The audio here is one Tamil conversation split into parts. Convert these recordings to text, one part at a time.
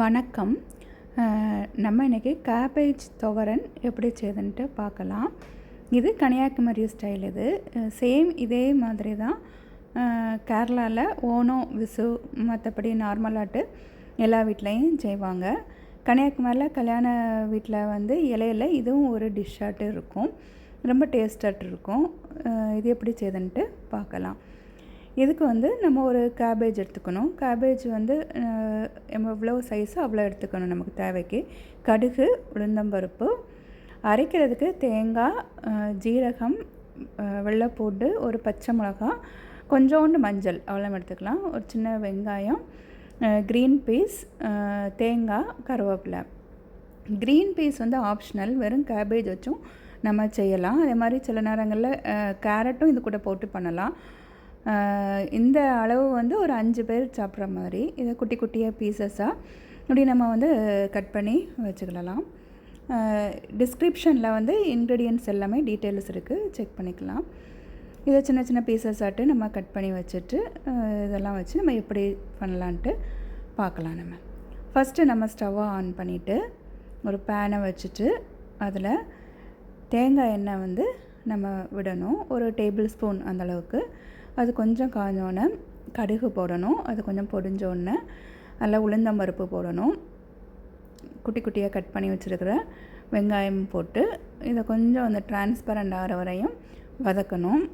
வணக்கம். நம்ம இன்றைக்கி கேபேஜ் துவரன் எப்படி செய்யுதுன்ட்டு பார்க்கலாம். இது கன்னியாகுமரி ஸ்டைல். இது சேம் இதே மாதிரி தான் கேரளாவில் ஓணம், விசு, மற்றபடி நார்மலாட்டு எல்லா வீட்லேயும் செய்வாங்க. கன்னியாகுமரியில் கல்யாண வீட்டில் இலையில் இதுவும் ஒரு டிஷ்ஷாட்டு இருக்கும். ரொம்ப டேஸ்டாட்டு இருக்கும். இது எப்படி செய்யுதுன்ட்டு பார்க்கலாம். இதுக்கு நம்ம ஒரு கேபேஜ் எடுத்துக்கணும். கேபேஜ் எவ்வளோ சைஸோ அவ்வளோ எடுத்துக்கணும் நமக்கு தேவைக்கு. கடுகு, உளுந்தம்பருப்பு, அரைக்கிறதுக்கு தேங்காய், ஜீரகம், வெள்ளைப்பூண்டு, ஒரு பச்சை மிளகாய், கொஞ்சோண்டு மஞ்சள் அவ்வளோ எடுத்துக்கலாம். ஒரு சின்ன வெங்காயம், க்ரீன் பீஸ், தேங்காய், கருவேப்பிலை. Green peas optional. வெறும் கேபேஜ் வச்சும் நம்ம செய்யலாம். அதே மாதிரி சில நேரங்களில் கேரட்டும் இது கூட போட்டு பண்ணலாம். இந்த அளவு ஒரு 5 பேர் சாப்பிட்ற மாதிரி இதை குட்டி குட்டியாக பீசஸாக இப்படி நம்ம கட் பண்ணி வச்சுக்கலாம். டிஸ்கிரிப்ஷனில் இன்க்ரீடியன்ட்ஸ் எல்லாமே டீட்டெயில்ஸ் இருக்குது, செக் பண்ணிக்கலாம். இதை சின்ன சின்ன பீசஸ் ஆட்டு நம்ம கட் பண்ணி வச்சுட்டு இதெல்லாம் வச்சு நம்ம எப்படி பண்ணலான்ட்டு பார்க்கலாம். நம்ம ஃபஸ்ட்டு நம்ம ஸ்டவ்வை ஆன் பண்ணிவிட்டு ஒரு பேனை வச்சுட்டு அதில் தேங்காய் எண்ணெய் நம்ம விடணும். ஒரு டேபிள் ஸ்பூன் அந்தளவுக்கு. அது கொஞ்சம் காஞ்சோன்னே கடுகு போடணும். அது கொஞ்சம் பொடிஞ்சோடனே அதில் உளுந்தம்பருப்பு போடணும். குட்டி குட்டியாக கட் பண்ணி வச்சுருக்கிற வெங்காயம் போட்டு இதை கொஞ்சம் டிரான்ஸ்பரண்ட் ஆகிற வரையும் வதக்கணும்.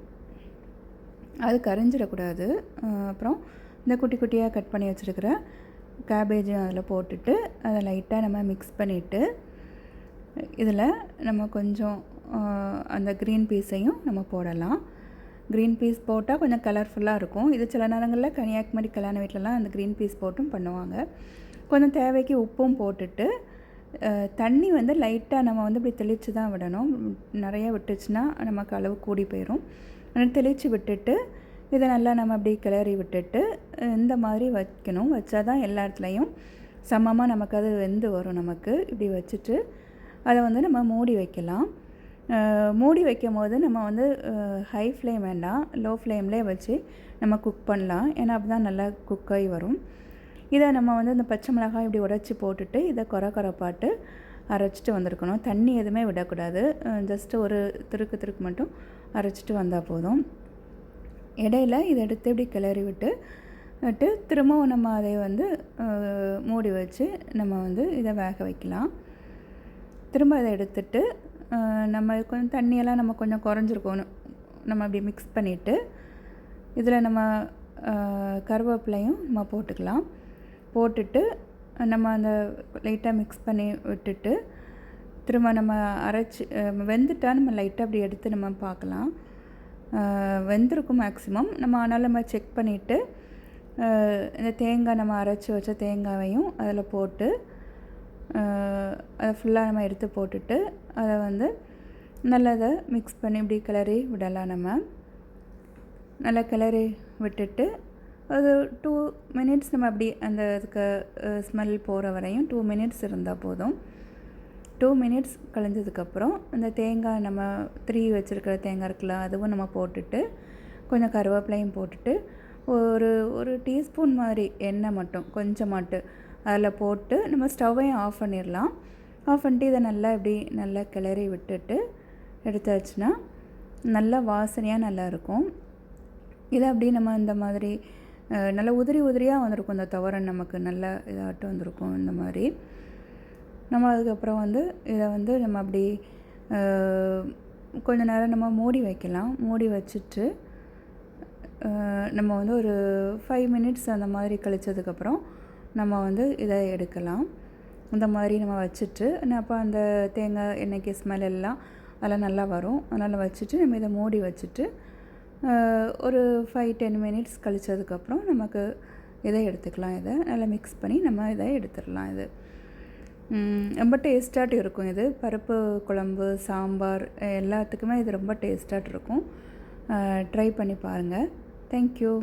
அது கரிஞ்சிடக்கூடாது. அப்புறம் இந்த குட்டி குட்டியாக கட் பண்ணி வச்சுருக்கிற கேபேஜும் அதில் போட்டுட்டு அதை லைட்டாக நம்ம மிக்ஸ் பண்ணிவிட்டு இதில் நம்ம கொஞ்சம் அந்த க்ரீன் பீஸையும் நம்ம போடலாம். க்ரீன் பீஸ் போட்டால் கொஞ்சம் கலர்ஃபுல்லாக இருக்கும். இது சில நேரங்களில் கன்னியாகுமரி கல்யாண வீட்டிலலாம் அந்த க்ரீன் பீஸ் போட்டும் பண்ணுவாங்க. கொஞ்சம் தேவைக்கு உப்பும் போட்டுட்டு தண்ணி லைட்டாக நம்ம இப்படி தெளித்து தான் விடணும். நிறைய விட்டுச்சுன்னா நமக்கு அளவு கூடி போயிடும். தெளித்து விட்டுட்டு இதை நல்லா நம்ம அப்படி கிளறி விட்டுட்டு இந்த மாதிரி வைக்கணும். வச்சா தான் எல்லா இடத்துலையும் சமமாக நமக்கு அது வெந்து வரும். நமக்கு இப்படி வச்சுட்டு அதை நம்ம மூடி வைக்கலாம். மூடி வைக்கும் போது நம்ம ஹை ஃப்ளேம் வேண்டாம், லோ ஃப்ளேம்லேயே வச்சு நம்ம குக் பண்ணலாம். ஏன்னா அப்படி தான் நல்லா குக்காகி வரும். இதை நம்ம இந்த பச்சை மிளகாய் இப்படி உடைச்சி போட்டுட்டு இதை குறைப்பாட்டு அரைச்சிட்டு வந்திருக்கணும். தண்ணி எதுவுமே விடக்கூடாது. ஜஸ்ட்டு ஒரு திருக்கு மட்டும் அரைச்சிட்டு வந்தால் போதும். இடையில இதை எடுத்து இப்படி கிளறி விட்டு திரும்பவும் நம்ம அதை மூடி வச்சு நம்ம இதை வேக வைக்கலாம். திரும்ப அதை எடுத்துட்டு நம்ம கொஞ்சம் தண்ணியெல்லாம் நம்ம கொஞ்சம் குறைஞ்சிருக்கணும். நம்ம அப்படி மிக்ஸ் பண்ணிவிட்டு இதில் நம்ம கருவேப்பிலையும் நம்ம போட்டுக்கலாம். போட்டுட்டு நம்ம அந்த லைட்டாக மிக்ஸ் பண்ணி விட்டுட்டு திரும்ப நம்ம அரைச்சி வெந்துட்டால் நம்ம லைட்டாக அப்படி எடுத்து நம்ம பார்க்கலாம். வெந்திருக்கும் மேக்ஸிமம். நம்ம ஆனாலும் நம்ம செக் பண்ணிவிட்டு இந்த தேங்காய் நம்ம அரைச்சி வச்ச தேங்காயையும் அதில் போட்டு அதை ஃபுல்லாக நம்ம எடுத்து போட்டுட்டு அதை நல்லா அதை மிக்ஸ் பண்ணி இப்படி கிளறி விடலாம். நம்ம நல்லா கிளறி விட்டுட்டு அது 2 மினிட்ஸ் நம்ம அப்படி அந்த அதுக்கு ஸ்மெல் போகிற வரையும் 2 மினிட்ஸ் இருந்தால் போதும். 2 மினிட்ஸ் கழிஞ்சதுக்கப்புறம் இந்த தேங்காய் நம்ம 3 வச்சுருக்கிற தேங்காய் இருக்கலாம், அதுவும் நம்ம போட்டுட்டு கொஞ்சம் கருவேப்பிலையும் போட்டுட்டு ஒரு டீஸ்பூன் மாதிரி எண்ணெய் மட்டும் கொஞ்சமாட்டு அதில் போட்டு நம்ம ஸ்டவ்வையும் ஆஃப் பண்ணிடலாம். ஆஃப் பண்ணிட்டு இதை நல்லா இப்படி நல்லா கிளறி விட்டுட்டு எடுத்தாச்சுன்னா நல்லா வாசனையாக நல்லாயிருக்கும். இதை அப்படி நம்ம இந்த மாதிரி நல்லா உதிரியாக வந்திருக்கும். இந்த துவரன் நமக்கு நல்லா இதாட்டு வந்திருக்கும். இந்த மாதிரி நம்ம அதுக்கப்புறம் இதை நம்ம அப்படி கொஞ்சம் நேரம் நம்ம மூடி வைக்கலாம். மூடி வச்சுட்டு நம்ம ஒரு 5 மினிட்ஸ் அந்த மாதிரி கழிச்சதுக்கப்புறம் நம்ம இதை எடுக்கலாம். இந்த மாதிரி நம்ம வச்சுட்டு அப்போ அந்த தேங்காய் எண்ணெய்க்கு ஸ்மெல் எல்லாம் அதெல்லாம் நல்லா வரும். அதனால் வச்சுட்டு நம்ம இதை மூடி வச்சுட்டு ஒரு 5-10 மினிட்ஸ் கழிச்சதுக்கப்புறம் நமக்கு இதை எடுத்துக்கலாம். இதை நல்லா மிக்ஸ் பண்ணி நம்ம இதை எடுத்துடலாம். இது ரொம்ப டேஸ்ட்டாட்டு இருக்கும். இது பருப்பு குழம்பு, சாம்பார் எல்லாத்துக்குமே இது ரொம்ப டேஸ்ட்டாட்டு இருக்கும். ட்ரை பண்ணி பாருங்கள். தேங்க்யூ.